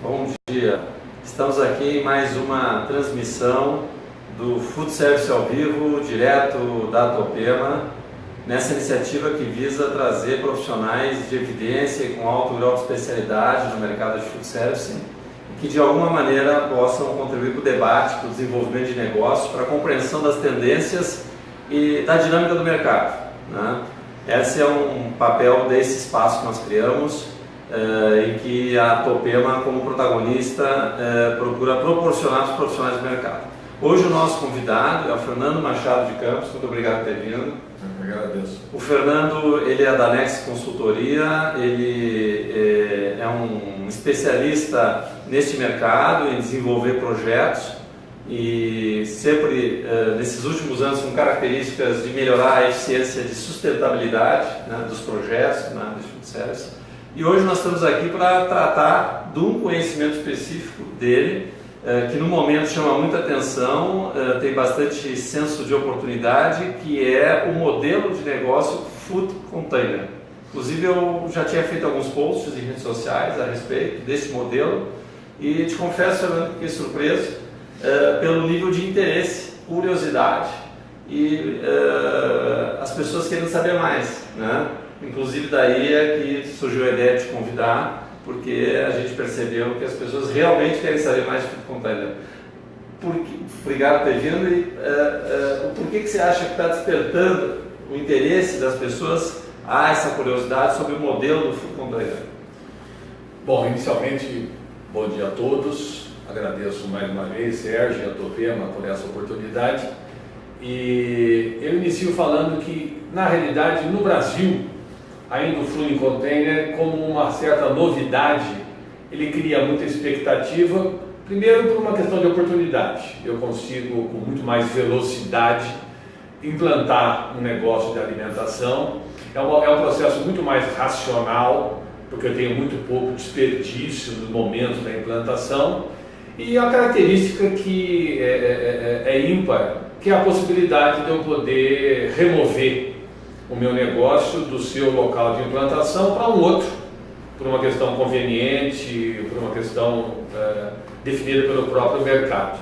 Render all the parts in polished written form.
Bom dia, estamos aqui em mais uma transmissão do Food Service ao vivo, direto da Topema, nessa iniciativa que visa trazer profissionais de evidência e com alto grau de especialidade no mercado de Food Service, que de alguma maneira possam contribuir para o debate, para o desenvolvimento de negócios, para a compreensão das tendências e da dinâmica do mercado, né? Esse é um papel desse espaço que nós criamos, em que a Topema, como protagonista, procura proporcionar aos profissionais do mercado. Hoje o nosso convidado é o Fernando Machado de Campos. Muito obrigado por ter vindo. Eu agradeço. O Fernando, ele é da Nex Consultoria, ele é um especialista neste mercado, em desenvolver projetos e sempre, nesses últimos anos, com características de melhorar a eficiência de sustentabilidade, né, dos projetos, né, de food service. E hoje nós estamos aqui para tratar de um conhecimento específico dele, que no momento chama muita atenção, tem bastante senso de oportunidade, que é o modelo de negócio Food Container. Inclusive eu já tinha feito alguns posts em redes sociais a respeito desse modelo e te confesso, Fernando, que fiquei surpreso pelo nível de interesse, curiosidade e as pessoas querendo saber mais, né? Inclusive daí é que surgiu a ideia de te convidar, porque a gente percebeu que as pessoas realmente querem saber mais de Food Container. Obrigado por ter vindo e por que você acha que está despertando o interesse das pessoas a essa curiosidade sobre o modelo do Food Container? Bom, inicialmente, bom dia a todos. Agradeço mais uma vez, Sérgio e a Topema por essa oportunidade. E eu inicio falando que, na realidade, no Brasil, ainda o Food Container, como uma certa novidade, ele cria muita expectativa, primeiro por uma questão de oportunidade. Eu consigo, com muito mais velocidade, implantar um negócio de alimentação. É um processo muito mais racional, porque eu tenho muito pouco desperdício no momento da implantação. E a característica que é ímpar, que é a possibilidade de eu poder remover o meu negócio do seu local de implantação para um outro, por uma questão conveniente, por uma questão definida pelo próprio mercado.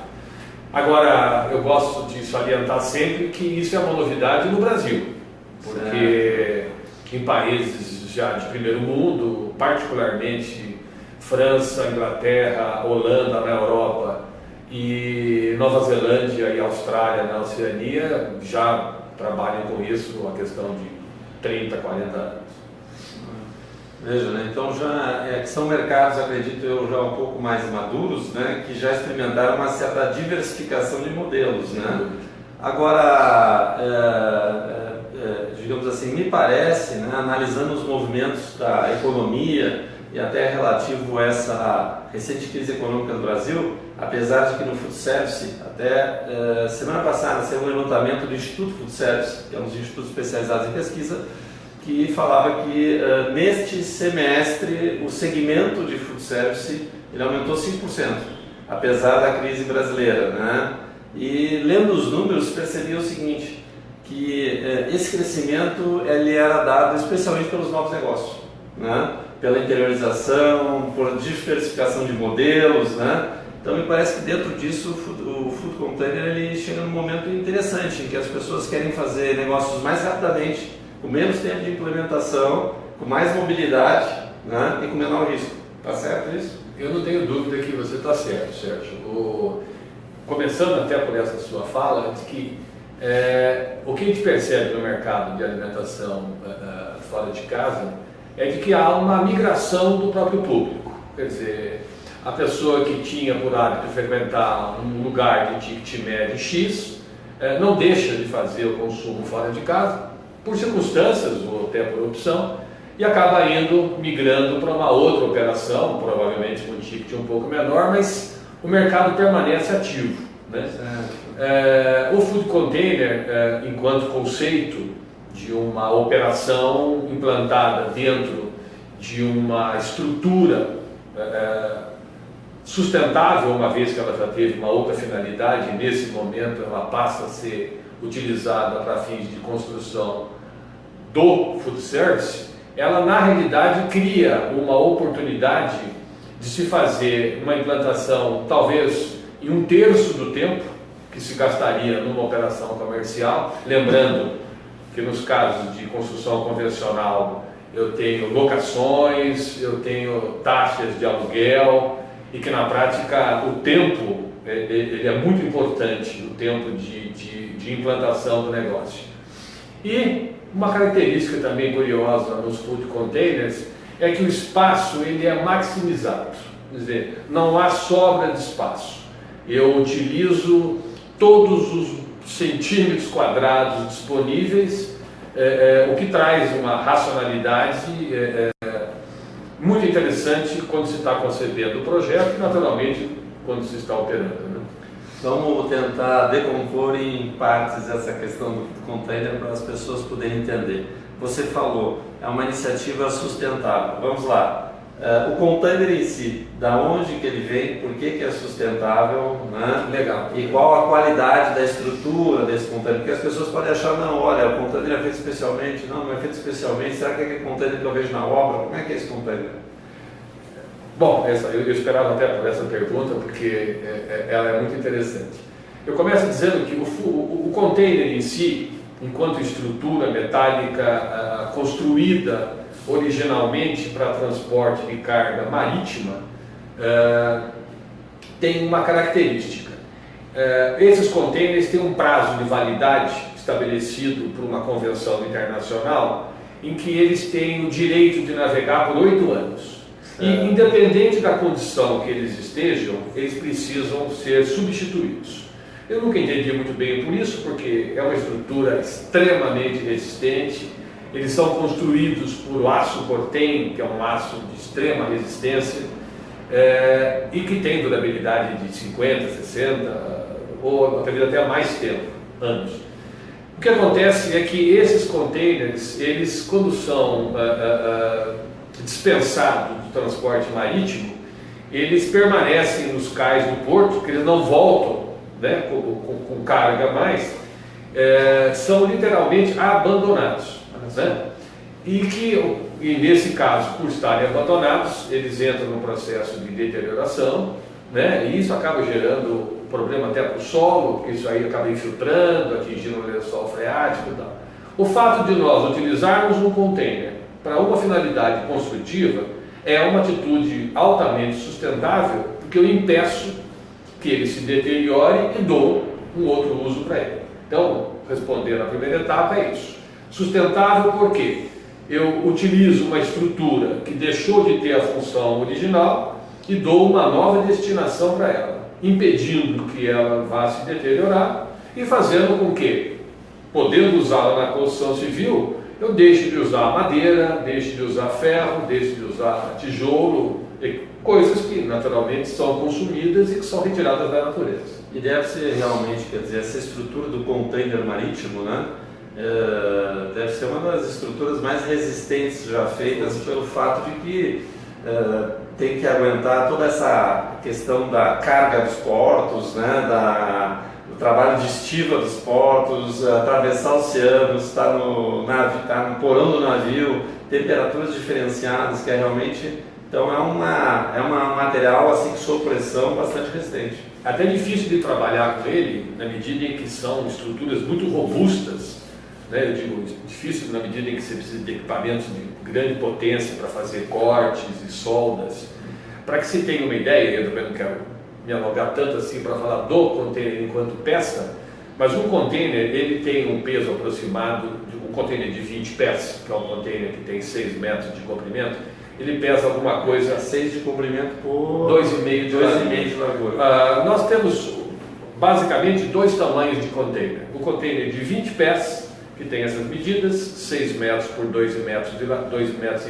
Agora, eu gosto de salientar sempre que isso é uma novidade no Brasil, porque em países já de primeiro mundo, particularmente França, Inglaterra, Holanda na Europa e Nova Zelândia e Austrália na Oceania, já trabalham com isso a questão de 30, 40 anos. Veja, né? Então já que são mercados, acredito eu, já um pouco mais maduros, né? Que já experimentaram uma certa diversificação de modelos, né? Agora, digamos assim, me parece, né, analisando os movimentos da economia e até relativo a essa recente crise econômica no Brasil, apesar de que no Food Service, até semana passada, saiu um levantamento do Instituto Food Service, que é um dos institutos especializados em pesquisa, que falava que neste semestre o segmento de Food Service ele aumentou 5%, apesar da crise brasileira, né? E lendo os números percebi o seguinte, que esse crescimento ele era dado especialmente pelos novos negócios, né? Pela interiorização, por diversificação de modelos, né? Então me parece que dentro disso o Food Container ele chega num momento interessante, em que as pessoas querem fazer negócios mais rapidamente, com menos tempo de implementação, com mais mobilidade, né? E com menor risco. Está certo isso? Eu não tenho dúvida que você está certo, Sérgio. Começando até por essa sua fala, de que o que a gente percebe no mercado de alimentação fora de casa é de que há uma migração do próprio público. Quer dizer, a pessoa que tinha por hábito frequentar um lugar de ticket médio X não deixa de fazer o consumo fora de casa, por circunstâncias ou até por opção, e acaba migrando para uma outra operação, provavelmente com um ticket um pouco menor, mas o mercado permanece ativo, né? O Food Container, enquanto conceito de uma operação implantada dentro de uma estrutura sustentável, uma vez que ela já teve uma outra finalidade, e nesse momento ela passa a ser utilizada para fins de construção do food service, ela na realidade cria uma oportunidade de se fazer uma implantação talvez em 1/3 do tempo que se gastaria numa operação comercial, lembrando que nos casos de construção convencional eu tenho locações, eu tenho taxas de aluguel e que na prática o tempo ele é muito importante, o tempo de implantação do negócio. E uma característica também curiosa nos food containers é que o espaço ele é maximizado, quer dizer, não há sobra de espaço. Eu utilizo todos os centímetros quadrados disponíveis, o que traz uma racionalidade muito interessante quando se está concebendo o projeto e naturalmente quando se está operando, né? Vamos tentar decompor em partes essa questão do container para as pessoas poderem entender. Você falou, é uma iniciativa sustentável. Vamos lá. O container em si, da onde que ele vem, por que é sustentável, né? Legal. E qual a qualidade da estrutura desse container? Porque as pessoas podem achar, não, olha, o container é feito especialmente, não é feito especialmente, será que é aquele container que eu vejo na obra? Como é que é esse container? Bom, eu esperava até por essa pergunta, porque ela é muito interessante. Eu começo dizendo que o container em si, enquanto estrutura metálica construída originalmente para transporte de carga marítima, tem uma característica. Esses containers têm um prazo de validade estabelecido por uma convenção internacional, em que eles têm o direito de navegar por 8 anos. E independente da condição que eles estejam, eles precisam ser substituídos. Eu nunca entendi muito bem por isso, porque é uma estrutura extremamente resistente. Eles são construídos por aço Corten, que é um aço de extrema resistência, e que tem durabilidade de 50, 60, ou talvez até mais tempo, anos. O que acontece é que esses containers, eles quando são dispensados do transporte marítimo, eles permanecem nos cais do porto, porque eles não voltam, né, com carga mais, são literalmente abandonados, né? E nesse caso, por estarem abandonados, eles entram no processo de deterioração, né? E isso acaba gerando problema até para o solo, porque isso aí acaba infiltrando, atingindo o lençol freático e tal. O fato de nós utilizarmos um container para uma finalidade construtiva é uma atitude altamente sustentável, porque eu impeço que ele se deteriore e dou um outro uso para ele. Então, respondendo à primeira etapa, é isso. Sustentável porque eu utilizo uma estrutura que deixou de ter a função original e dou uma nova destinação para ela, impedindo que ela vá se deteriorar e fazendo com que, podendo usá-la na construção civil, eu deixe de usar madeira, deixe de usar ferro, deixe de usar tijolo, coisas que naturalmente são consumidas e que são retiradas da natureza. E deve ser realmente, quer dizer, essa estrutura do container marítimo, né? Deve ser uma das estruturas mais resistentes já feitas pelo fato de que tem que aguentar toda essa questão da carga dos portos, né? O trabalho de estiva dos portos, atravessar oceanos, estar no porão do navio, temperaturas diferenciadas, que é realmente, então é um material assim que sob pressão bastante resistente. Até difícil de trabalhar com ele, na medida em que são estruturas muito robustas, né? Eu digo difícil na medida em que você precisa de equipamentos de grande potência para fazer cortes e soldas. Para que se tenha uma ideia, eu também não quero me alongar tanto assim para falar do container enquanto peça, mas um container ele tem um peso aproximado, um container de 20 pés, que é um container que tem 6 metros de comprimento, ele pesa alguma coisa... 6 de comprimento por... 2,5 de largura. Nós temos basicamente 2 tamanhos de container. O container de 20 pés, que tem essas medidas, 6 metros por 2,5 metros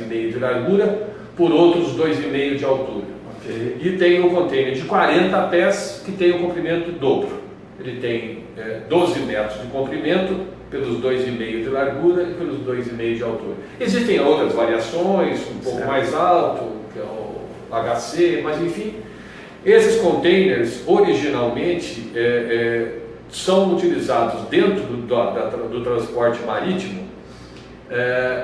de largura, por outros 2,5 de altura. Okay. E tem um container de 40 pés que tem um comprimento dobro. Ele tem 12 metros de comprimento pelos 2,5 de largura e pelos 2,5 de altura. Existem outras variações, um pouco mais alto, que é o HC, mas enfim, esses containers originalmente são utilizados dentro do transporte marítimo,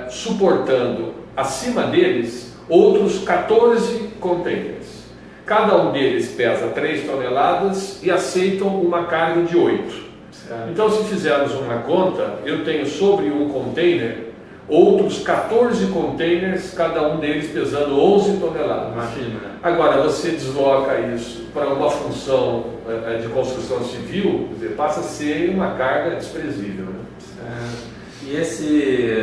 suportando acima deles outros 14 containers. Cada um deles pesa 3 toneladas e aceitam uma carga de 8. Então, se fizermos uma conta, eu tenho sobre um container outros 14 containers, cada um deles pesando 11 toneladas. Imagina. Agora, você desloca isso para uma função de construção civil, quer dizer, passa a ser uma carga desprezível. Né? E esse,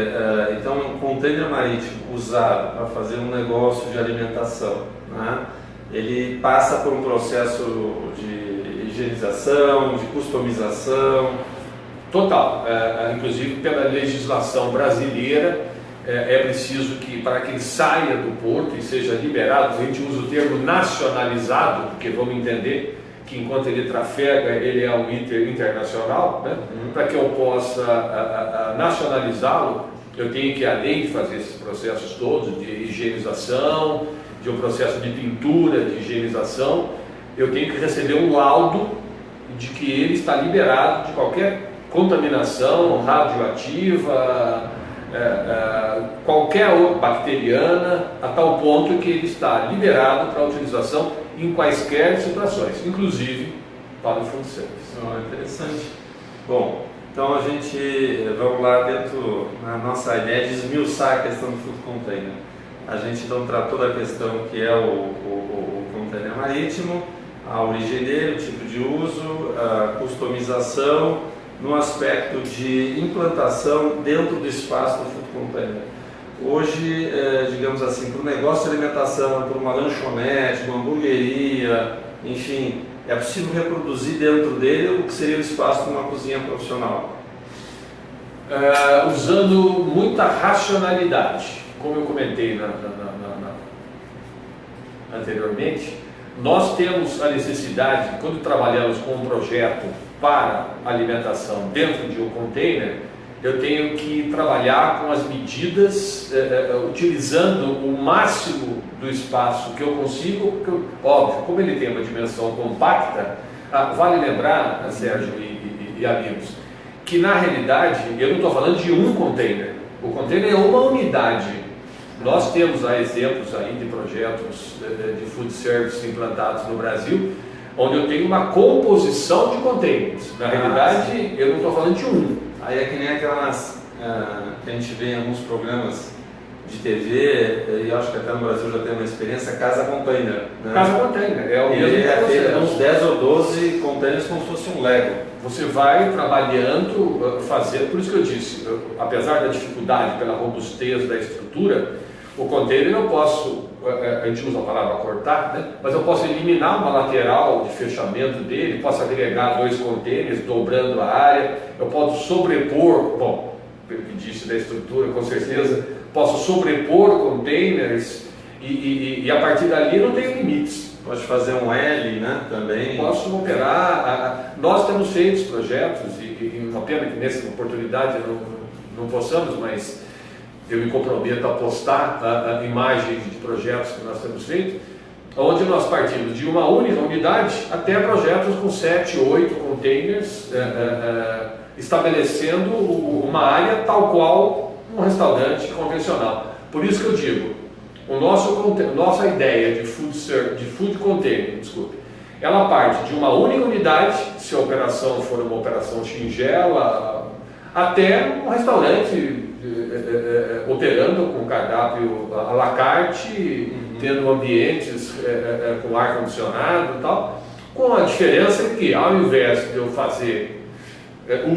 então, um container marítimo usado para fazer um negócio de alimentação, né? Ele passa por um processo de higienização, de customização. Total, inclusive pela legislação brasileira, é preciso que para que ele saia do porto e seja liberado, a gente usa o termo nacionalizado, porque vamos entender que enquanto ele trafega, ele é um item internacional, né? Para que eu possa nacionalizá-lo, eu tenho que, além de fazer esses processos todos de higienização, de um processo de pintura, de higienização, eu tenho que receber um laudo de que ele está liberado de qualquer contaminação radioativa, qualquer outra bacteriana, a tal ponto que ele está liberado para utilização em quaisquer situações, inclusive para o food service. Interessante. Bom, então a gente, vamos lá dentro da nossa ideia de esmiuçar a questão do food container. A gente então tratou da questão que é o container marítimo, a origem dele, o tipo de uso, a customização, no aspecto de implantação dentro do espaço do food container. Hoje, digamos assim, para o negócio de alimentação, para uma lanchonete, uma hamburgueria, enfim, é possível reproduzir dentro dele o que seria o espaço de uma cozinha profissional? Usando muita racionalidade. Como eu comentei anteriormente, nós temos a necessidade, quando trabalhamos com um projeto para alimentação dentro de um container, eu tenho que trabalhar com as medidas, utilizando o máximo do espaço que eu consigo, porque, óbvio, como ele tem uma dimensão compacta, vale lembrar, Sérgio e amigos, que na realidade eu não estou falando de um container, o container é uma unidade. Nós temos exemplos aí de projetos de food service implantados no Brasil, onde eu tenho uma composição de containers. Na realidade, eu não estou falando de um. Aí é que nem aquelas que a gente vê em alguns programas de TV, e acho que até no Brasil já tem uma experiência, casa container. Né? Casa container, é o mesmo feito uns 10 ou 12 containers como se fosse um Lego. Você vai trabalhando, fazendo, por isso que eu disse, apesar da dificuldade pela robustez da estrutura, o container eu posso, a gente usa a palavra cortar, né? Mas eu posso eliminar uma lateral de fechamento dele, posso agregar 2 containers, dobrando a área, eu posso sobrepor, bom, pelo que disse da estrutura, com certeza, posso sobrepor containers e a partir dali não tem limites. Pode fazer um L, né, também. Posso operar, nós temos feito projetos e uma pena que nessa oportunidade não possamos, mas eu me comprometo a postar imagens de projetos que nós temos feito, onde nós partimos de uma única unidade até projetos com 7, 8 containers, estabelecendo uma área tal qual um restaurante convencional. Por isso que eu digo, nossa ideia de food container, ela parte de uma única unidade, se a operação for uma operação singela, até um restaurante operando com cardápio à la carte, tendo ambientes com ar-condicionado e tal, com a diferença que, ao invés de eu fazer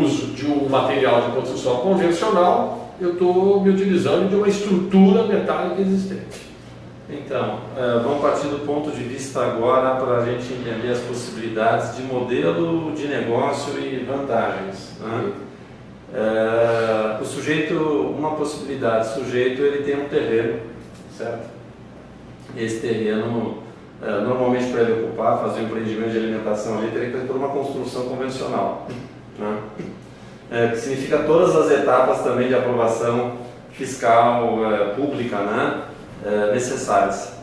uso de um material de construção convencional, eu estou me utilizando de uma estrutura metálica existente. Então, vamos partir do ponto de vista agora para a gente entender as possibilidades de modelo de negócio e vantagens, né? O sujeito, uma possibilidade, o sujeito ele tem um terreno, certo? Esse terreno, normalmente para ele ocupar, fazer um empreendimento de alimentação ali, teria que ter toda uma construção convencional, né? Que significa todas as etapas também de aprovação fiscal pública, né? Necessárias.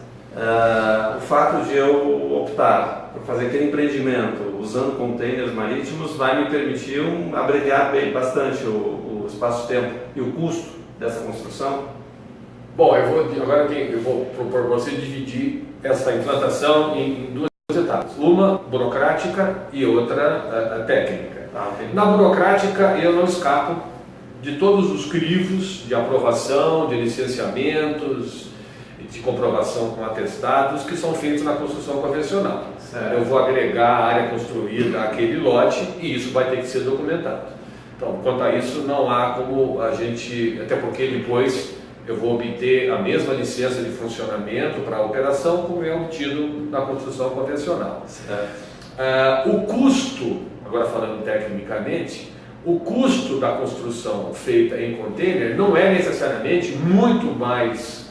O fato de eu optar por fazer aquele empreendimento usando containers marítimos vai me permitir abreviar bastante o espaço-tempo e o custo dessa construção? Bom, eu vou propor para você dividir essa implantação em duas etapas. Uma burocrática e outra técnica. Na burocrática, eu não escapo de todos os crivos de aprovação, de licenciamentos, de comprovação com atestados que são feitos na construção convencional. Certo. Eu vou agregar a área construída àquele lote e isso vai ter que ser documentado. Então, quanto a isso, não há como a gente, até porque depois eu vou obter a mesma licença de funcionamento para a operação como é obtido na construção convencional. O custo, agora falando tecnicamente, o custo da construção feita em container não é necessariamente muito mais,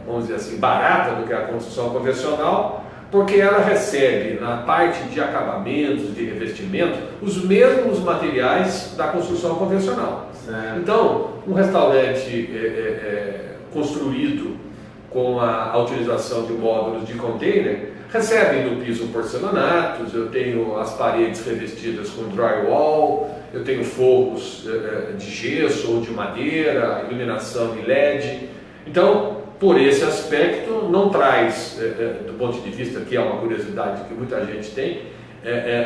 vamos dizer assim, barata do que a construção convencional, porque ela recebe na parte de acabamentos, de revestimento, os mesmos materiais da construção convencional. Então, um restaurante construído com a utilização de módulos de container recebe no piso porcelanatos, eu tenho as paredes revestidas com drywall, eu tenho forros de gesso ou de madeira, iluminação de LED. Então, por esse aspecto, não traz, do ponto de vista que é uma curiosidade que muita gente tem,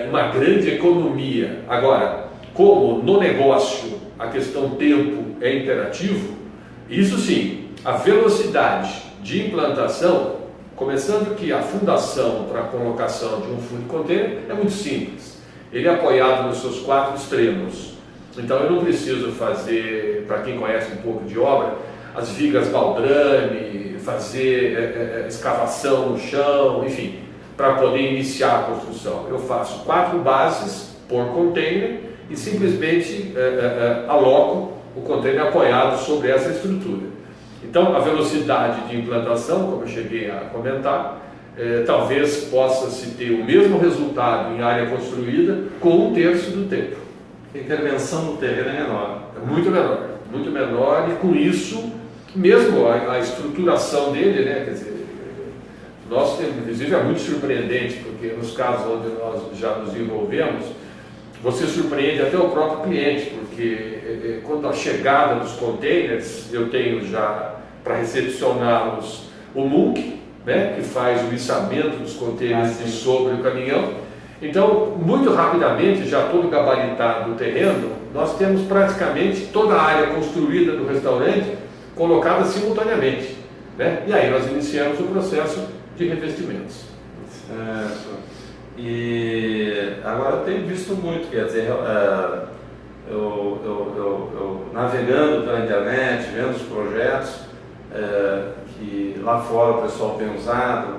uma grande economia. Agora, como no negócio a questão tempo é imperativo, isso sim, a velocidade de implantação, começando que a fundação para a colocação de um food container é muito simples. Ele é apoiado nos seus 4 extremos. Então eu não preciso fazer, para quem conhece um pouco de obra, as vigas baldrame, fazer escavação no chão, enfim, para poder iniciar a construção. Eu faço 4 bases por container e simplesmente aloco o container apoiado sobre essa estrutura. Então, a velocidade de implantação, como eu cheguei a comentar, talvez possa-se ter o mesmo resultado em área construída com 1/3 do tempo. A intervenção no terreno é menor. É muito menor, e com isso, mesmo a estruturação dele, né, quer dizer, nós temos, inclusive é muito surpreendente, porque nos casos onde nós já nos envolvemos, você surpreende até o próprio cliente, porque quando a chegada dos containers, eu tenho já para recepcioná-los o MUNC, né, que faz o içamento dos containers sobre o caminhão. Então, muito rapidamente, já todo gabaritado o terreno, nós temos praticamente toda a área construída do restaurante colocada simultaneamente, né? E aí nós iniciamos o processo de revestimentos. Certo. E agora eu tenho visto muito, quer dizer, eu navegando pela internet, vendo os projetos que lá fora o pessoal tem usado,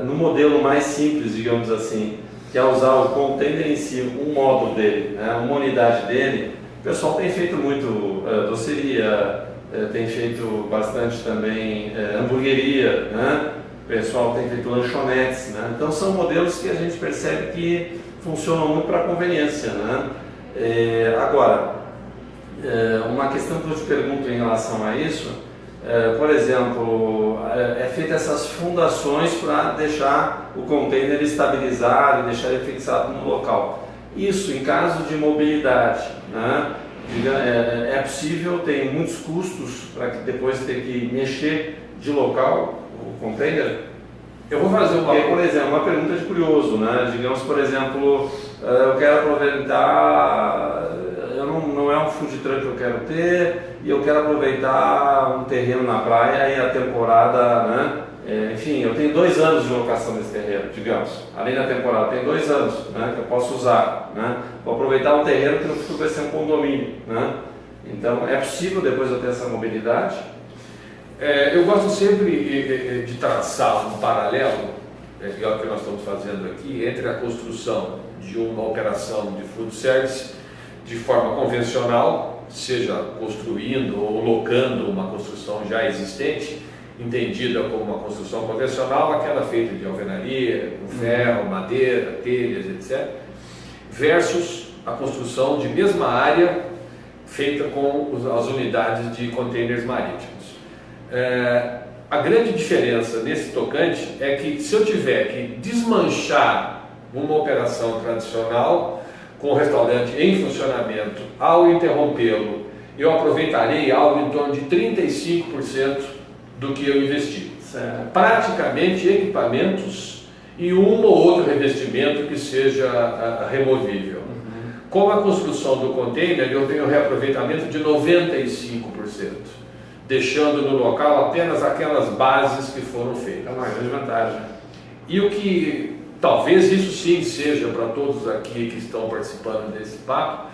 no modelo mais simples, digamos assim, que é usar o container em si, um módulo dele, né, uma unidade dele. O pessoal tem feito muito doceria, tem feito bastante também hamburgueria, né? O pessoal tem feito lanchonetes, né? Então são modelos que a gente percebe que funcionam muito para conveniência, né? Agora, uma questão que eu te pergunto em relação a isso, por exemplo, é feita essas fundações para deixar o container estabilizado e deixar ele fixado no local. Isso em caso de mobilidade, né? É possível, tem muitos custos para que depois ter que mexer de local o container? Eu vou fazer por exemplo, uma pergunta de curioso, né? Digamos, por exemplo, eu quero aproveitar, não é um food truck que eu quero ter, e eu quero aproveitar um terreno na praia e a temporada, né? Enfim, eu tenho 2 anos de locação desse terreno, digamos, além da temporada, tem 2 anos, né, que eu posso usar, né? Vou aproveitar um terreno que no futuro vai ser um condomínio, né? Então, é possível depois eu ter essa mobilidade? Eu gosto sempre de traçar um paralelo, que é o que nós estamos fazendo aqui, entre a construção de uma operação de food service de forma convencional, seja construindo ou locando uma construção já existente, entendida como uma construção convencional, aquela feita de alvenaria, com ferro, madeira, telhas, etc., versus a construção de mesma área feita com as unidades de containers marítimos. A grande diferença nesse tocante é que se eu tiver que desmanchar uma operação tradicional com o restaurante em funcionamento, ao interrompê-lo eu aproveitarei algo em torno de 35% do que eu investi. Certo. Praticamente equipamentos e um ou outro revestimento que seja removível. Com a construção do container, eu tenho reaproveitamento de 95%, deixando no local apenas aquelas bases que foram feitas. É uma grande vantagem. E o que talvez isso sim seja para todos aqui que estão participando desse papo,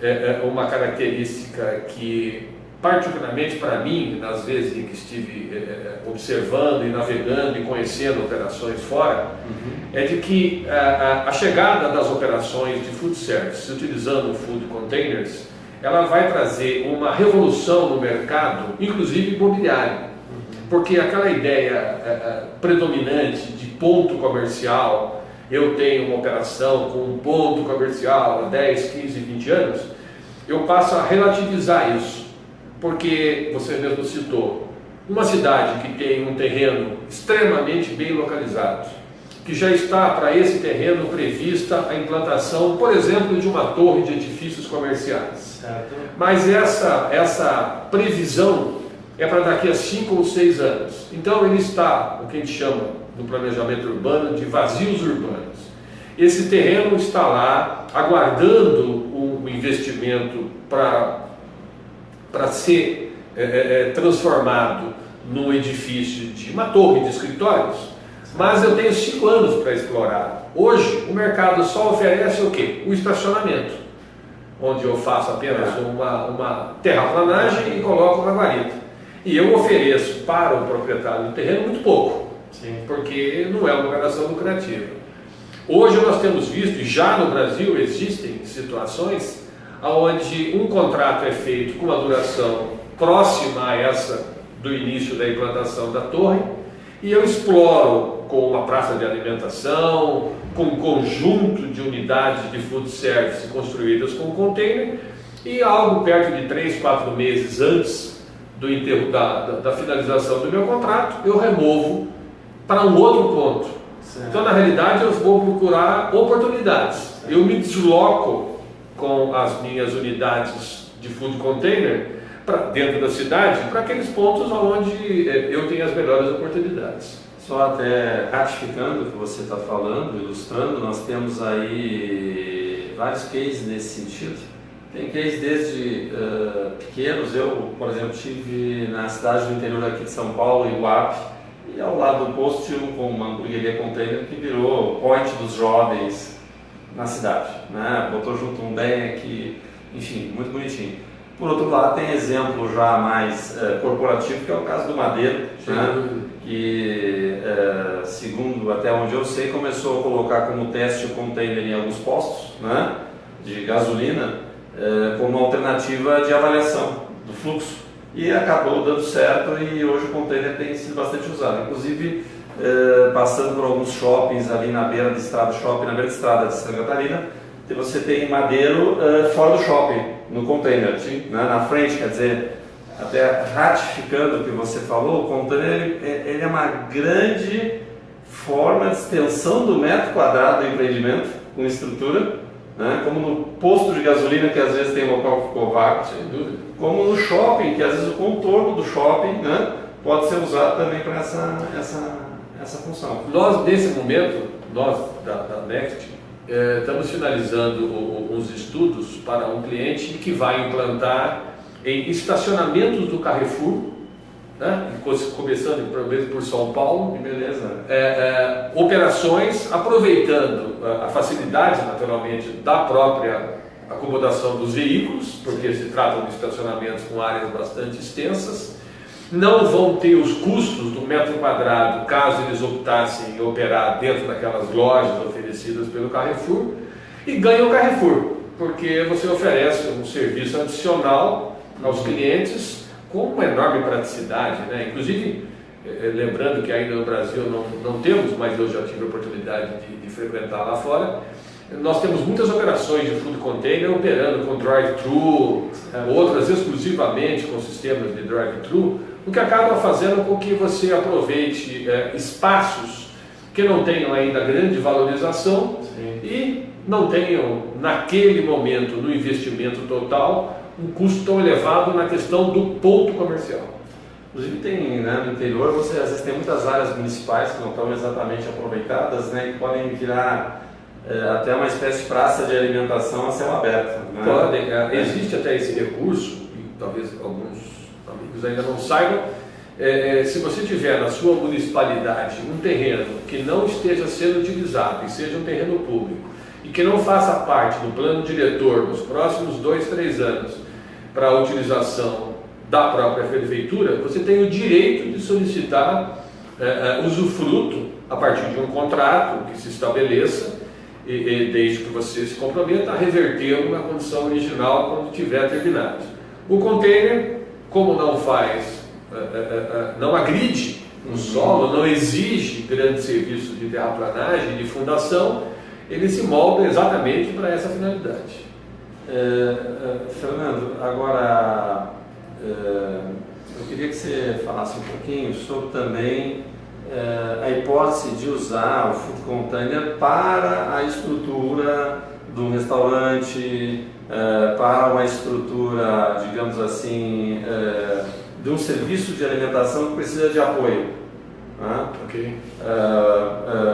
é uma característica que, particularmente para mim, nas vezes em que estive observando e navegando e conhecendo operações fora, é de que a chegada das operações de food service utilizando food containers, ela vai trazer uma revolução no mercado, inclusive imobiliário, porque aquela ideia predominante de ponto comercial, eu tenho uma operação com um ponto comercial há 10, 15, 20 anos, eu passo a relativizar isso. Porque você mesmo citou, uma cidade que tem um terreno extremamente bem localizado, que já está para esse terreno prevista a implantação, por exemplo, de uma torre de edifícios comerciais. Certo. Mas essa previsão é para daqui a 5 ou 6 anos. Então ele está, o que a gente chama no planejamento urbano de vazios urbanos. Esse terreno está lá aguardando um investimento para ser transformado num edifício de uma torre de escritórios, mas eu tenho 5 anos para explorar. Hoje o mercado só oferece o quê? O estacionamento, onde eu faço apenas uma terraplanagem e coloco uma guarita. E eu ofereço para o proprietário do terreno muito pouco, porque não é uma operação lucrativa. Hoje nós temos visto, e já no Brasil existem situações onde um contrato é feito com uma duração próxima a essa do início da implantação da torre, e eu exploro com uma praça de alimentação, com um conjunto de unidades de food service construídas com container, e algo perto de 3, 4 meses antes do enterro da finalização do meu contrato, eu removo para um outro ponto. Certo. Então, na realidade, eu vou procurar oportunidades. Certo. Eu me desloco com as minhas unidades de food container para dentro da cidade, para aqueles pontos onde eu tenho as melhores oportunidades. Só até ratificando o que você está falando, ilustrando, nós temos aí vários cases nesse sentido. Tem case desde pequenos. Eu, por exemplo, estive na cidade do interior aqui de São Paulo, Iguape, e ao lado do posto tinha uma hamburgueria container que virou point dos jovens na cidade, né? Botou junto um deck, enfim, muito bonitinho. Por outro lado, tem exemplo já mais corporativo, que é o caso do Madeiro, né? Que, segundo até onde eu sei, começou a colocar como teste o container em alguns postos, né? De gasolina, como alternativa de avaliação do fluxo, e acabou dando certo, e hoje o container tem sido bastante usado, inclusive passando por alguns shoppings ali na beira de estrada, shopping na beira de estrada de Santa Catarina, você tem Madeiro fora do shopping, no container, né, na frente. Quer dizer, até ratificando o que você falou, o container ele é uma grande forma de extensão do metro quadrado do empreendimento, com estrutura, né, como no posto de gasolina, que às vezes tem um local que ficou vago, sem dúvida, como no shopping, que às vezes o contorno do shopping, né, pode ser usado também para essa função. Nós, nesse momento, nós da Next, estamos finalizando uns estudos para um cliente que vai implantar em estacionamentos do Carrefour, né, começando por São Paulo, beleza. Operações aproveitando a facilidade, naturalmente, da própria acomodação dos veículos, porque se trata de estacionamentos com áreas bastante extensas. Não vão ter os custos do metro quadrado caso eles optassem em operar dentro daquelas lojas oferecidas pelo Carrefour, e ganha o Carrefour, porque você oferece um serviço adicional aos clientes com uma enorme praticidade, né? Inclusive, lembrando que ainda no Brasil não temos, mas eu já tive a oportunidade de frequentar lá fora, nós temos muitas operações de food container operando com drive-thru, outras exclusivamente com sistemas de drive-thru, o que acaba fazendo com que você aproveite espaços que não tenham ainda grande valorização. Sim. E não tenham, naquele momento, no investimento total, um custo tão elevado na questão do ponto comercial. Inclusive tem, né, no interior, você às vezes tem muitas áreas municipais que não estão exatamente aproveitadas, né, que podem virar até uma espécie de praça de alimentação a céu aberto. Né? Podem, existe até esse recurso, e talvez alguns amigos ainda não saibam. Se você tiver na sua municipalidade um terreno que não esteja sendo utilizado e seja um terreno público e que não faça parte do plano diretor nos próximos 2, 3 anos para a utilização da própria prefeitura, você tem o direito de solicitar usufruto a partir de um contrato que se estabeleça, desde que você se comprometa a revertê-lo na condição original quando tiver terminado. O container, como não faz, não agride o solo, não exige grandes serviços de terraplanagem, de fundação, ele se molda exatamente para essa finalidade. Fernando, agora eu queria que você falasse um pouquinho sobre também a hipótese de usar o food container para a estrutura de um restaurante, para uma estrutura, digamos assim, de um serviço de alimentação que precisa de apoio. Né? Okay.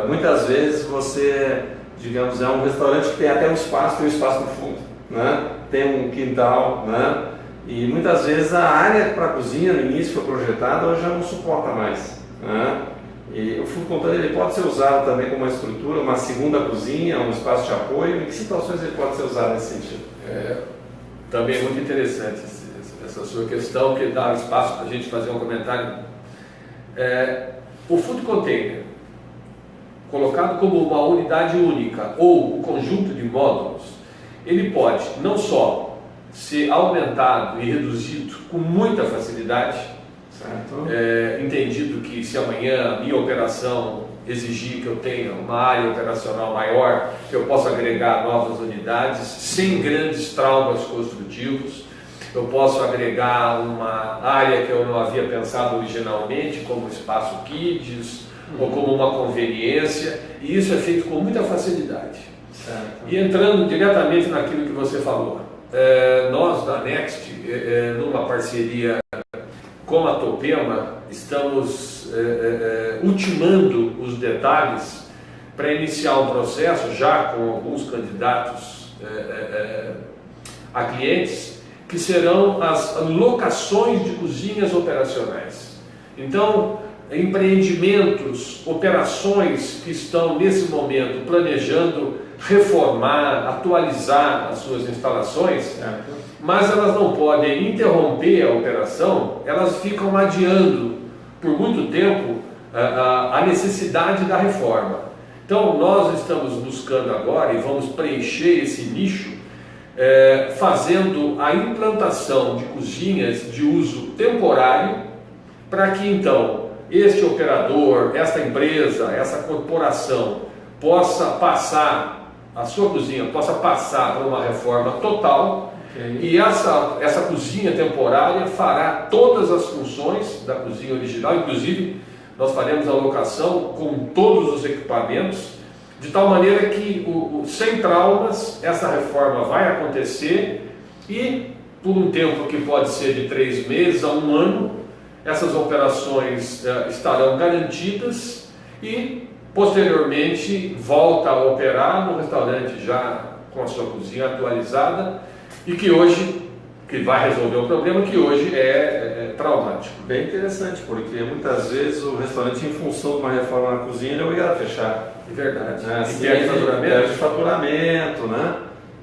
Muitas vezes você, digamos, é um restaurante que tem até um espaço no fundo, né? Tem um quintal, né? E muitas vezes a área para a cozinha no início foi projetada, hoje já não suporta mais. Né? E o food container ele pode ser usado também como uma estrutura, uma segunda cozinha, um espaço de apoio. Em que situações ele pode ser usado nesse sentido? Também é muito interessante essa sua questão, que dá espaço para a gente fazer um comentário. O food container, colocado como uma unidade única ou um conjunto de módulos, ele pode não só ser aumentado e reduzido com muita facilidade, entendido que se amanhã a minha operação exigir que eu tenha uma área operacional maior, eu posso agregar novas unidades sem grandes traumas construtivos, eu posso agregar uma área que eu não havia pensado originalmente, como espaço kids, ou como uma conveniência, e isso é feito com muita facilidade. Certo. E entrando diretamente naquilo que você falou, nós da Next, numa parceria com a Topema, estamos ultimando os detalhes para iniciar um processo já com alguns candidatos a clientes, que serão as locações de cozinhas operacionais. Então, empreendimentos, operações que estão nesse momento planejando reformar, atualizar as suas instalações, mas elas não podem interromper a operação, elas ficam adiando por muito tempo a necessidade da reforma. Então nós estamos buscando agora e vamos preencher esse nicho fazendo a implantação de cozinhas de uso temporário, para que então este operador, esta empresa, essa corporação possa passar, a sua cozinha possa passar por uma reforma total. E essa cozinha temporária fará todas as funções da cozinha original, inclusive nós faremos a locação com todos os equipamentos, de tal maneira que sem traumas essa reforma vai acontecer e por um tempo que pode ser de 3 meses a 1 ano, essas operações estarão garantidas e posteriormente volta a operar no restaurante já com a sua cozinha atualizada, e que hoje, que vai resolver o problema que hoje é traumático. Bem interessante, porque muitas vezes o restaurante, em função de uma reforma na cozinha, ele é obrigado a fechar. É verdade. E perde faturamento, né?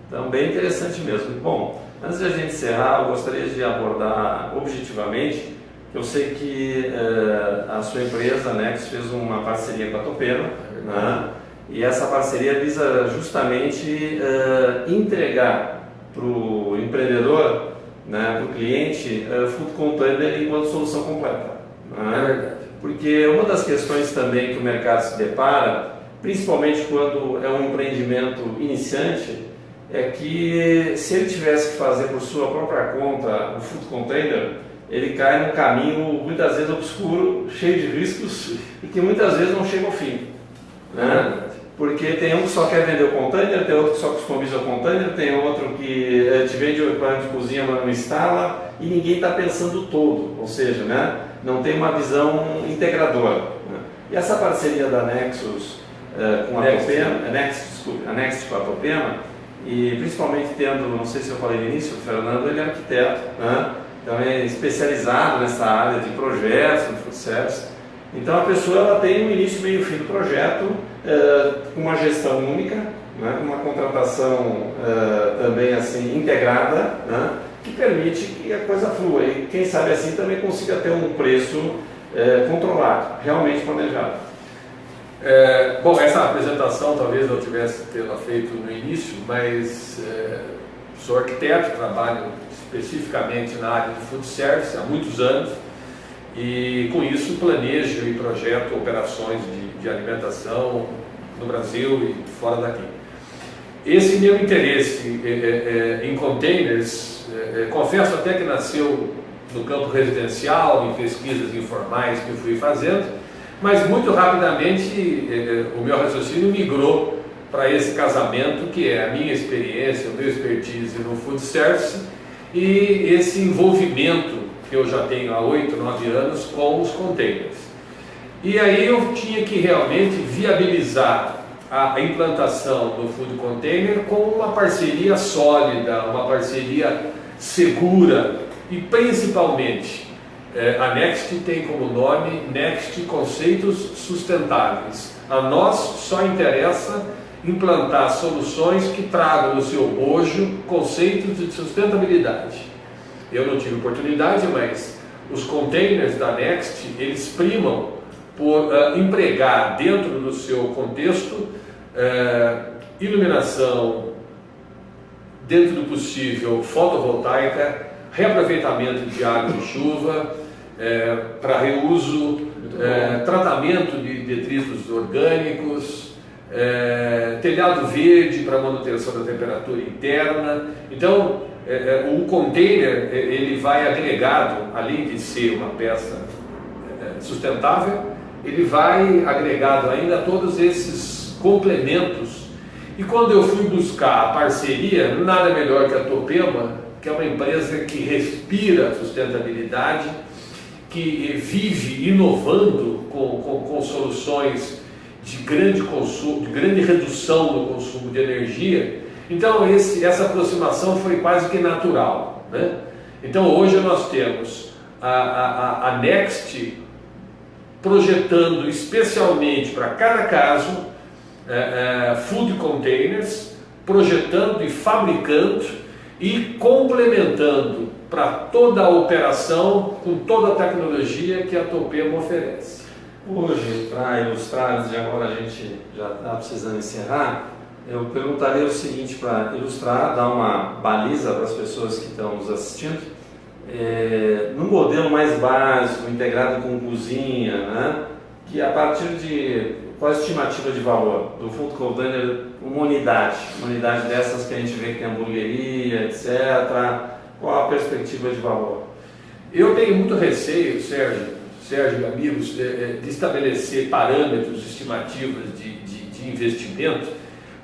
Então, bem interessante mesmo. Bom, antes de a gente encerrar, eu gostaria de abordar objetivamente, que eu sei que a sua empresa, Next, fez uma parceria com a Topema, né? E essa parceria visa justamente entregar para o empreendedor, né, para o cliente, food container enquanto solução completa. Né? É verdade. Porque uma das questões também que o mercado se depara, principalmente quando é um empreendimento iniciante, é que se ele tivesse que fazer por sua própria conta o food container, ele cai num caminho muitas vezes obscuro, cheio de riscos e que muitas vezes não chega ao fim. Né? porque tem um que só quer vender o container, tem outro que só customiza o container, tem outro que te vende o equipamento de cozinha, mas não instala, e ninguém está pensando o todo, ou seja, né, não tem uma visão integradora. Né? E essa parceria da Nexus com a Topema, a Next com a Topema, e principalmente tendo, não sei se eu falei no início, o Fernando ele é arquiteto, né? Então é especializado nessa área de projetos, no food service. Então a pessoa ela tem um início, meio e fim do projeto, com uma gestão única, né? Uma contratação também assim integrada, né? Que permite que a coisa flua e quem sabe assim também consiga ter um preço controlado, realmente planejado. Bom, essa apresentação talvez eu tivesse tê-la feito no início, mas sou arquiteto, trabalho especificamente na área de food service há muitos anos e com isso planejo e projeto operações de alimentação no Brasil e fora daqui. Esse meu interesse em containers, confesso até que nasceu no campo residencial, em pesquisas informais que eu fui fazendo, mas muito rapidamente o meu raciocínio migrou para esse casamento que é a minha experiência, o meu expertise no food service e esse envolvimento que eu já tenho há 8, 9 anos com os containers. E aí eu tinha que realmente viabilizar a implantação do food container com uma parceria sólida, uma parceria segura e principalmente a Next tem como nome Next Conceitos Sustentáveis. A nós só interessa implantar soluções que tragam no seu bojo conceitos de sustentabilidade. Eu não tive oportunidade, mas os containers da Next, eles primam por empregar dentro do seu contexto iluminação, dentro do possível fotovoltaica, reaproveitamento de água de chuva, para reuso, tratamento de detritos orgânicos, telhado verde para manutenção da temperatura interna. Então, o container ele vai agregado, além de ser uma peça sustentável, ele vai agregado ainda a todos esses complementos. E quando eu fui buscar a parceria, nada melhor que a Topema, que é uma empresa que respira sustentabilidade, que vive inovando com soluções de grande consumo, de grande redução no consumo de energia. Então essa aproximação foi quase que natural, né? Então hoje nós temos a Next projetando especialmente para cada caso food containers, projetando e fabricando e complementando para toda a operação com toda a tecnologia que a Topema oferece. Hoje, para ilustrar, antes de agora a gente já está precisando encerrar, eu perguntaria o seguinte para ilustrar, dar uma baliza para as pessoas que estão nos assistindo. No modelo mais básico, integrado com cozinha, né, que a partir de qual a estimativa de valor do food container, uma unidade dessas que a gente vê que tem hamburgueria, etc. Qual a perspectiva de valor? Eu tenho muito receio, Sérgio e amigos, de estabelecer parâmetros, estimativas de investimento,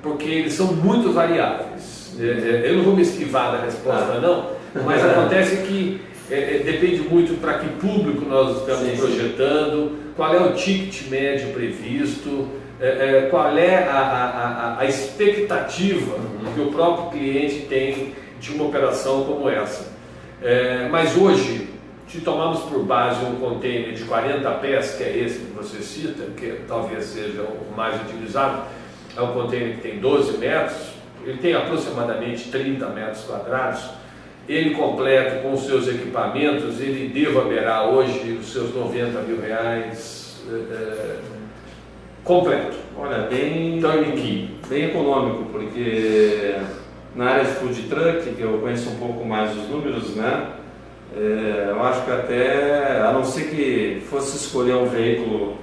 porque eles são muito variáveis. Eu não vou me esquivar da resposta não, mas acontece que depende muito para que público nós estamos projetando, qual é o ticket médio previsto, qual é a expectativa que o próprio cliente tem de uma operação como essa. Mas hoje, se tomarmos por base um container de 40 pés, que é esse que você cita, que talvez seja o mais utilizado, é um container que tem 12 metros, ele tem aproximadamente 30 metros quadrados, ele completo com os seus equipamentos, ele deva beirar hoje os seus R$90 mil completo. Olha, bem econômico, porque na área de food truck, que eu conheço um pouco mais os números, né? Eu acho que até, a não ser que fosse escolher um veículo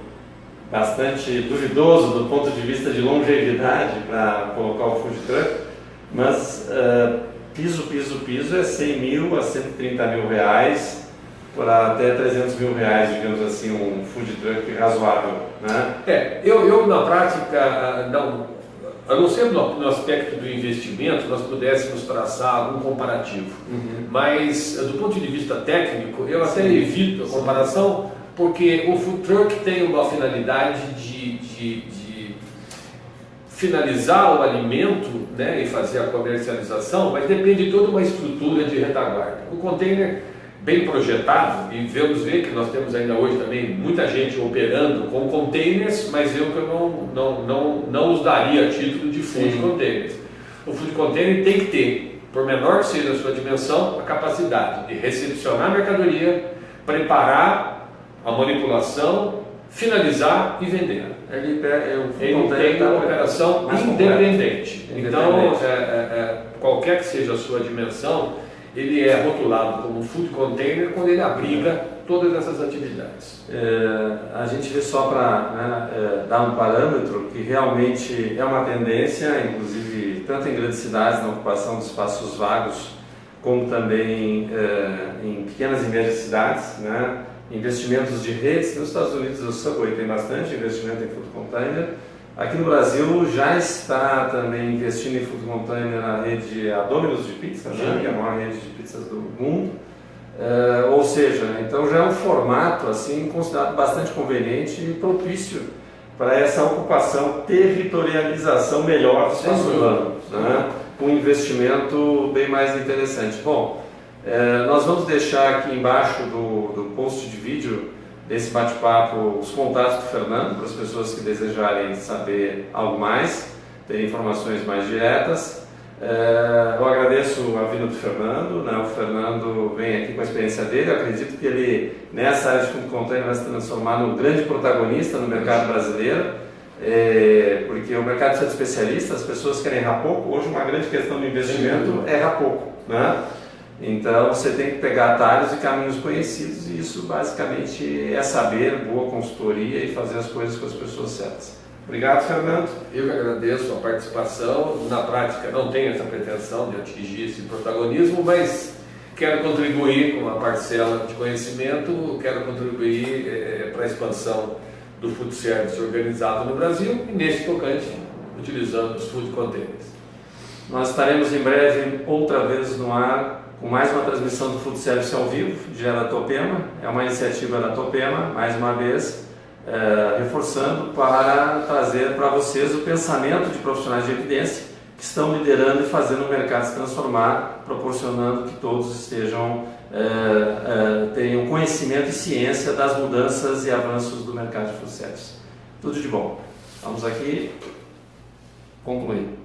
bastante duvidoso do ponto de vista de longevidade para colocar o food truck, mas piso é 100 mil a 130 mil reais, por até 300 mil reais, digamos assim, um food truck razoável, né? Eu na prática, a não ser no aspecto do investimento, nós pudéssemos traçar algum comparativo, mas do ponto de vista técnico, eu até evito a comparação, porque o food truck tem uma finalidade de finalizar o alimento, né, e fazer a comercialização, mas depende de toda uma estrutura de retaguarda. O container bem projetado, e vamos ver que nós temos ainda hoje também muita gente operando com containers, mas eu não os daria a título de food containers. O food container tem que ter, por menor que seja a sua dimensão, a capacidade de recepcionar a mercadoria, preparar a manipulação, finalizar e vender. Ele tem uma operação independente. Então, qualquer que seja a sua dimensão, ele é rotulado como food container quando ele abriga todas essas atividades. A gente vê só para dar um parâmetro que realmente é uma tendência, inclusive tanto em grandes cidades na ocupação de espaços vagos, como também em pequenas e médias cidades, né? Investimentos de redes. Nos Estados Unidos o Subway tem bastante investimento em food container. Aqui no Brasil já está também investindo em food container na rede Domino's de pizza, né? Que é a maior rede de pizzas do mundo. Ou seja, então já é um formato assim considerado bastante conveniente e propício para essa ocupação, territorialização melhor do espaço urbano, né? Um investimento bem mais interessante. Bom, nós vamos deixar aqui embaixo do post de vídeo desse bate-papo os contatos do Fernando, para as pessoas que desejarem saber algo mais, ter informações mais diretas. Eu agradeço a vinda do Fernando, né? O Fernando vem aqui com a experiência dele. Eu acredito que ele, nessa área de food container, vai se transformar num grande protagonista no mercado brasileiro, porque o mercado precisa de especialistas, as pessoas querem errar pouco. Hoje uma grande questão do investimento é errar pouco, né? Então você tem que pegar atalhos e caminhos conhecidos, e isso basicamente é saber, boa consultoria e fazer as coisas com as pessoas certas. Obrigado, Fernando. Eu que agradeço a participação. Na prática não tenho essa pretensão de atingir esse protagonismo, mas quero contribuir com uma parcela de conhecimento, quero contribuir para a expansão do food service organizado no Brasil e nesse tocante utilizando os food containers. Nós estaremos em breve outra vez no ar com mais uma transmissão do Food Service ao vivo de Eratopema. É uma iniciativa da Eratopema, mais uma vez, reforçando para trazer para vocês o pensamento de profissionais de evidência que estão liderando e fazendo o mercado se transformar, proporcionando que todos tenham conhecimento e ciência das mudanças e avanços do mercado de Food Service. Tudo de bom. Vamos aqui concluir.